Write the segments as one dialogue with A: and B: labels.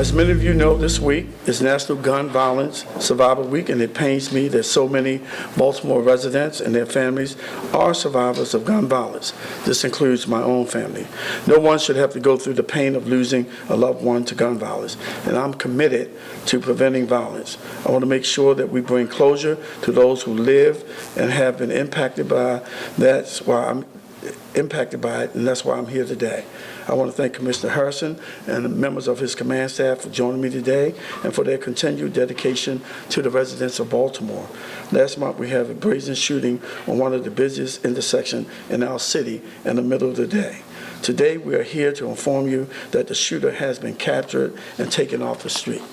A: As many of you know, this week is National Gun Violence Survivor Week, and it pains me that so many Baltimore residents and their families are survivors of gun violence. This includes my own family. No one should have to go through the pain of losing a loved one to gun violence, and I'm committed to preventing violence. I want to make sure that we bring closure to those who live and have been impacted by that. And that's why I'm here today. I want to thank Commissioner Harrison and the members of his command staff for joining me today and for their continued dedication to the residents of Baltimore. Last month, we had a brazen shooting on one of the busiest intersections in our city in the middle of the day. Today, we are here to inform you that the shooter has been captured and taken off the street.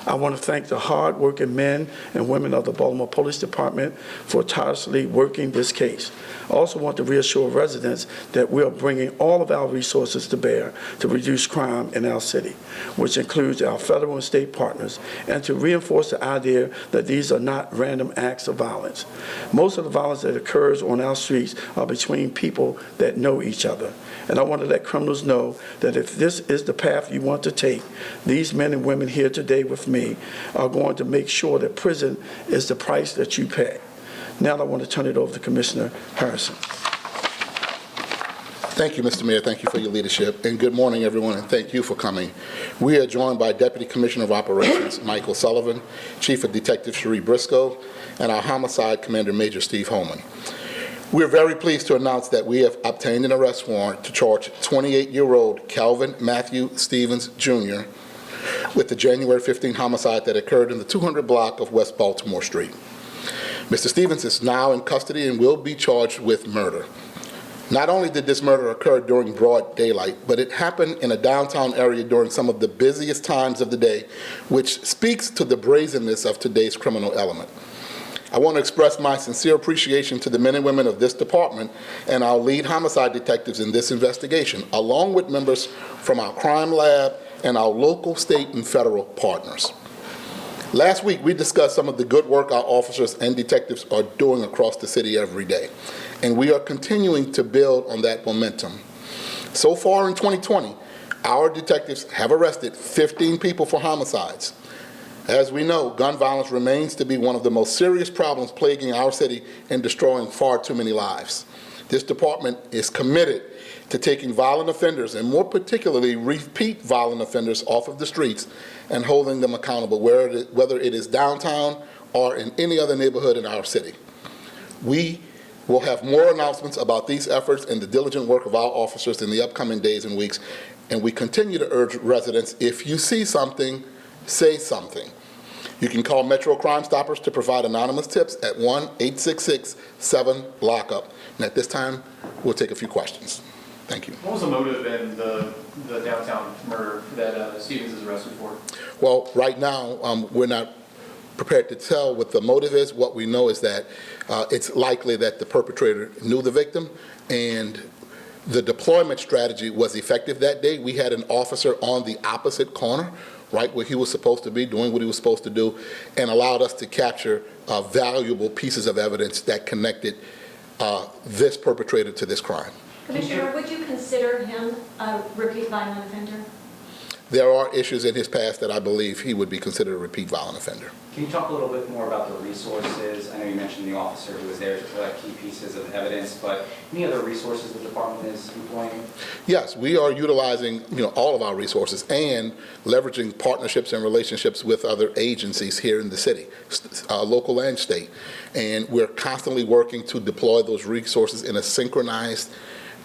A: I want to thank the hard-working men and women of the Baltimore Police Department for tirelessly working this case. I also want to reassure residents that we are bringing all of our resources to bear to reduce crime in our city, which includes our federal and state partners, and to reinforce the idea that these are not random acts of violence. Most of the violence that occurs on our streets are between people that know each other. And I want to let criminals know that if this is the path you want to take, these men and women here today with me are going to make sure that prison is the price that you pay. Now I want to turn it over to Commissioner Harrison.
B: Thank you, Mr. Mayor. Thank you for your leadership. And good morning, everyone, and thank you for coming. We are joined by Deputy Commissioner of Operations, Michael Sullivan, Chief of Detective Cherie Briscoe, and our Homicide Commander Major Steve Holman. We're very pleased to announce that we have obtained an arrest warrant to charge 28-year-old Calvin Matthew Stevens, Jr. with the January 15 homicide that occurred in the 200 block of West Baltimore Street. Mr. Stevens is now in custody and will be charged with murder. Not only did this murder occur during broad daylight, but it happened in a downtown area during some of the busiest times of the day, which speaks to the brazenness of today's criminal element. I want to express my sincere appreciation to the men and women of this department and our lead homicide detectives in this investigation, along with members from our crime lab and our local, state, and federal partners. Last week, we discussed some of the good work our officers and detectives are doing across the city every day, and we are continuing to build on that momentum. So far in 2020, our detectives have arrested 15 people for homicides. As we know, gun violence remains to be one of the most serious problems plaguing our city and destroying far too many lives. This department is committed to taking violent offenders, and more particularly repeat violent offenders, off of the streets and holding them accountable, whether it is downtown or in any other neighborhood in our city. We will have more announcements about these efforts and the diligent work of our officers in the upcoming days and weeks, and we continue to urge residents, if you see something, say something. You can call Metro Crime Stoppers to provide anonymous tips at 1-866-7-LOCK-UP. And at this time, we'll take a few questions. Thank you.
C: What was the motive in the downtown murder that Stevens is arrested for?
B: Well, right now, we're not prepared to tell what the motive is. What we know is that it's likely that the perpetrator knew the victim, and the deployment strategy was effective that day. We had an officer on the opposite corner, right where he was supposed to be, doing what he was supposed to do, and allowed us to capture valuable pieces of evidence that connected this perpetrator to this crime.
D: Commissioner, would you consider him a repeat violent offender?
B: There are issues in his past that I believe he would be considered a repeat violent offender.
E: Can you talk a little bit more about the resources? I know you mentioned the officer who was there to collect key pieces of evidence, but any other resources the department is employing?
B: Yes, we are utilizing all of our resources and leveraging partnerships and relationships with other agencies here in the city, local and state. And we're constantly working to deploy those resources in a synchronized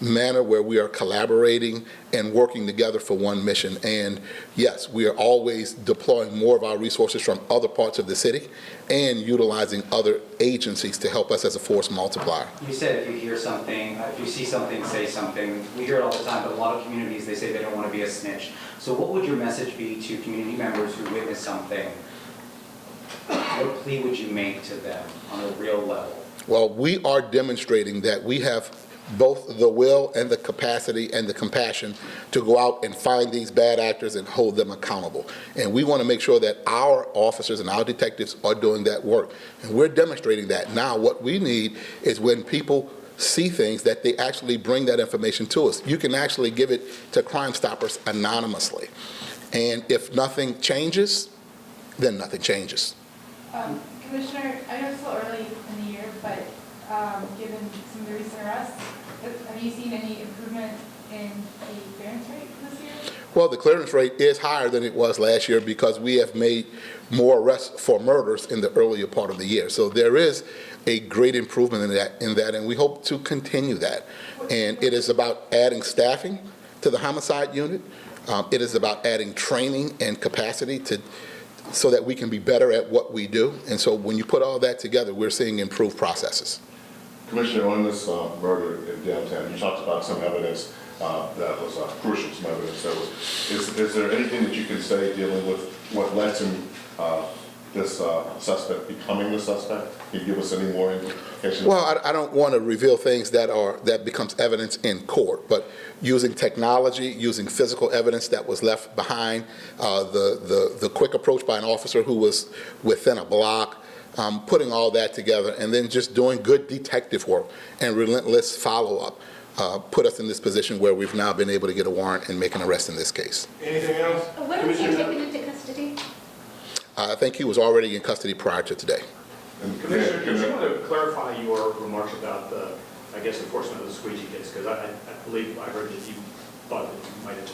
B: manner where we are collaborating and working together for one mission. And yes, we are always deploying more of our resources from other parts of the city and utilizing other agencies to help us as a force multiplier.
E: You said if you hear something, if you see something, say something. We hear it all the time, but a lot of communities, they say they don't want to be a snitch. So what would your message be to community members who witness something? What plea would you make to them on a real level?
B: Well, we are demonstrating that we have both the will and the capacity and the compassion to go out and find these bad actors and hold them accountable. And we want to make sure that our officers and our detectives are doing that work. And we're demonstrating that. Now, what we need is when people see things that they actually bring that information to us. You can actually give it to Crime Stoppers anonymously. And if nothing changes, then nothing changes.
F: Commissioner, I know it's still early in the year, but given some of the recent arrests, have you seen any improvement in the clearance rate this year?
B: Well, the clearance rate is higher than it was last year because we have made more arrests for murders in the earlier part of the year. So there is a great improvement in that, and we hope to continue that. And it is about adding staffing to the homicide unit. It is about adding training and capacity so that we can be better at what we do. And so when you put all that together, we're seeing improved processes.
G: Commissioner, on this murder in downtown, you talked about some evidence that was crucial, some evidence that was. Is there anything that you can say dealing with what led to this suspect becoming the suspect? Can you give us any more information?
B: Well, I don't want to reveal things that becomes evidence in court, but using technology, using physical evidence that was left behind, the quick approach by an officer who was within a block, putting all that together, and then just doing good detective work and relentless follow-up put us in this position where we've now been able to get a warrant and make an arrest in this case.
G: Anything else?
D: When was he taken into custody?
B: I think he was already in custody prior to today.
H: Commissioner, do you want to clarify your remarks about the, I guess, enforcement of the squeegee case? Because I believe I heard that you thought that you might have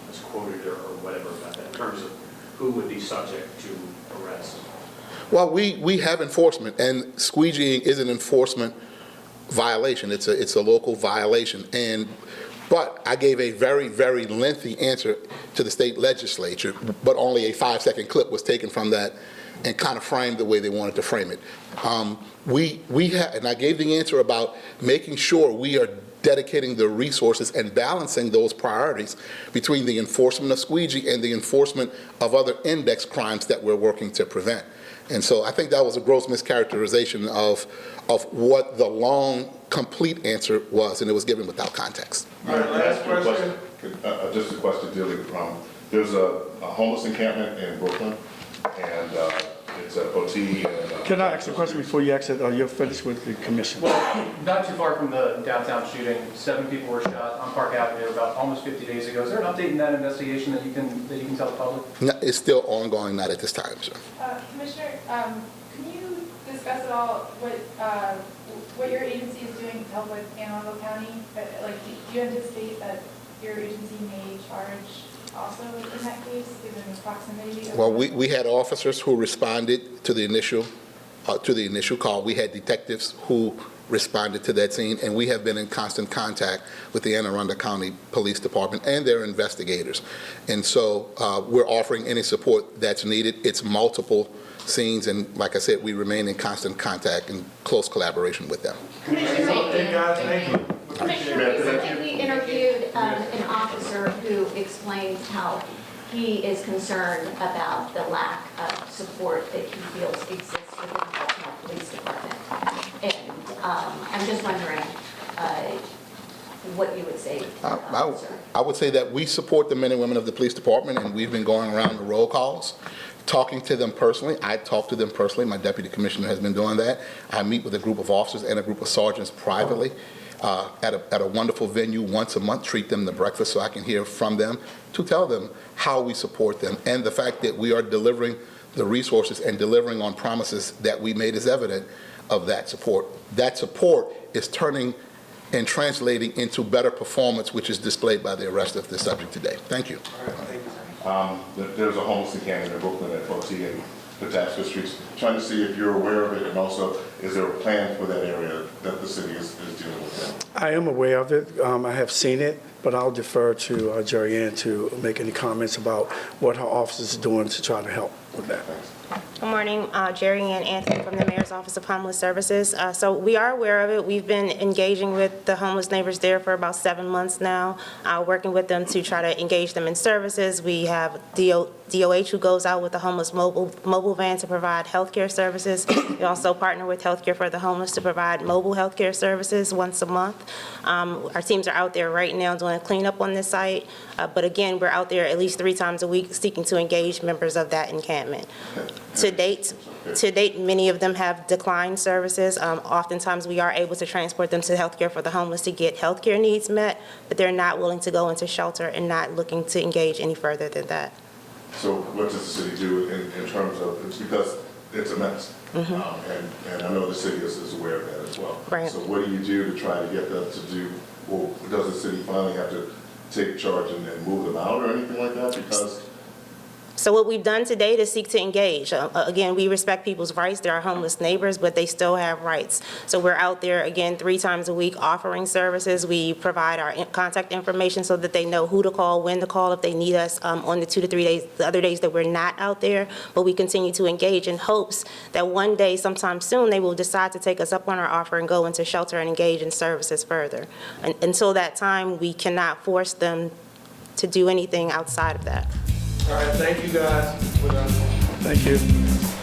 H: misquoted or whatever about that in terms of who would be subject to arrest.
B: Well, we have enforcement, and squeegeeing is an enforcement violation. It's a local violation. But I gave a very, very lengthy answer to the state legislature, but only a 5-second clip was taken from that and kind of framed the way they wanted to frame it. And I gave the answer about making sure we are dedicating the resources and balancing those priorities between the enforcement of squeegee and the enforcement of other index crimes that we're working to prevent. And so I think that was a gross mischaracterization of what the long, complete answer was, and it was given without context.
G: All right, last question. Just a question dealing there's a homeless encampment in Brooklyn, and it's a OT.
A: Can I ask a question before you exit, or you're finished with the commission?
C: Well, not too far from the downtown shooting, 7 people were shot on Park Avenue about almost 50 days ago. Is there an update in that investigation that you can tell the public?
B: No, it's still ongoing, not at this time, sir.
F: Commissioner, can you discuss at all what your agency is doing to help with Anne Arundel County? Like, do you anticipate that your agency may charge also in that case, given the proximity?
B: Well, we had officers who responded to the initial call. We had detectives who responded to that scene, and we have been in constant contact with the Anne Arundel County Police Department and their investigators. And so we're offering any support that's needed. It's multiple scenes, and like I said, we remain in constant contact and close collaboration with them.
G: Thank you.
D: Commissioner, recently we interviewed an officer who explained how he is concerned about the lack of support that he feels exists within the Baltimore Police Department. And I'm just wondering what you would say to that officer.
B: I would say that we support the men and women of the police department, and we've been going around the roll calls, talking to them personally. I talk to them personally. My deputy commissioner has been doing that. I meet with a group of officers and a group of sergeants privately at a wonderful venue once a month, treat them to breakfast so I can hear from them to tell them how we support them. And the fact that we are delivering the resources and delivering on promises that we made is evident of that support. That support is turning and translating into better performance, which is displayed by the arrest of the subject today. Thank you.
G: There's a homeless encampment in Brooklyn at OT and Patapsco Streets. Trying to see if you're aware of it, and also, is there a plan for that area that the city is dealing with?
A: I am aware of it. I have seen it, but I'll defer to Jerry Ann to make any comments about what her office is doing to try to help with that.
I: Good morning, Jerry Ann Anthony from the Mayor's Office of Homeless Services. So we are aware of it. We've been engaging with the homeless neighbors there for about 7 months now, working with them to try to engage them in services. We have DOH who goes out with the homeless mobile van to provide healthcare services. We also partner with Healthcare for the Homeless to provide mobile healthcare services once a month. Our teams are out there right now doing a cleanup on this site, but again, we're out there at least 3 times a week seeking to engage members of that encampment. To date, To date, many of them have declined services. Oftentimes, we are able to transport them to healthcare for the homeless to get healthcare needs met, but they're not willing to go into shelter and not looking to engage any further than that.
G: So what does the city do in terms of, it's because it's a mess. And I know the city is aware of that as well.
I: Right.
G: So what do you do to try to get them to do, or does the city finally have to take charge and move them out or anything like that? Because
I: So what we've done to date is seek to engage. Again, we respect people's rights. They're our homeless neighbors, but they still have rights. So we're out there, again, 3 times a week offering services. We provide our contact information so that they know who to call, when to call if they need us on the 2 to 3 days, the other days that we're not out there. But we continue to engage in hopes that one day, sometime soon, they will decide to take us up on our offer and go into shelter and engage in services further. Until that time, we cannot force them to do anything outside of that.
J: All right, thank you guys.
A: Thank you.